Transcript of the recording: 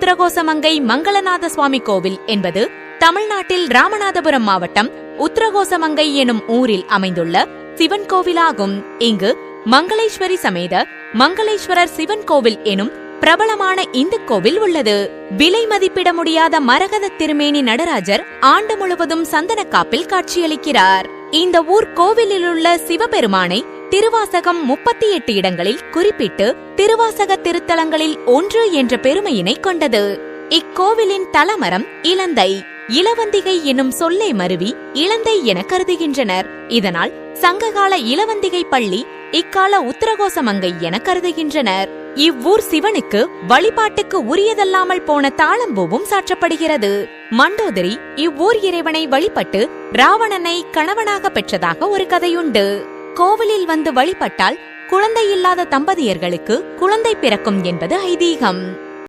உத்தரகோசமங்கை மங்களநாத சுவாமி கோவில் என்பது தமிழ்நாட்டில் ராமநாதபுரம் மாவட்டம் உத்தரகோசமங்கை எனும் ஊரில் அமைந்துள்ள சிவன் கோவிலாகும். இங்கு மங்களேஸ்வரி சமேத மங்களேஸ்வரர் சிவன் கோவில் எனும் பிரபலமான இந்து கோவில் உள்ளது. விலை மதிப்பிட முடியாத மரகத திருமேனி நடராஜர் ஆண்டு முழுவதும் சந்தன காப்பில் காட்சியளிக்கிறார். இந்த ஊர் கோவிலிலுள்ள சிவபெருமானை திருவாசகம் 38 இடங்களில் குறிப்பிட்டு திருவாசக திருத்தலங்களில் ஒன்று என்ற பெருமையினை கொண்டது. இக்கோவிலின் தலமரம் இலந்தை. இளவந்திகை என்னும் சொல்லை மருவி இளந்தை என கருதுகின்றனர். இதனால் சங்ககால இளவந்திகை பள்ளி இக்கால உத்தரகோசமங்கை என கருதுகின்றனர். இவ்வூர் சிவனுக்கு வழிபாட்டுக்கு உரியதல்லாமல் போன தாளம்பூவும் சாற்றப்படுகிறது. மண்டோதரி இவ்வூர் இறைவனை வழிபட்டு ராவணனை கணவனாக பெற்றதாக ஒரு கதையுண்டு. கோவிலில் வந்து வழிபட்டால் குழந்தை இல்லாத தம்பதியர்களுக்கு குழந்தை பிறக்கும் என்பது ஐதீகம்.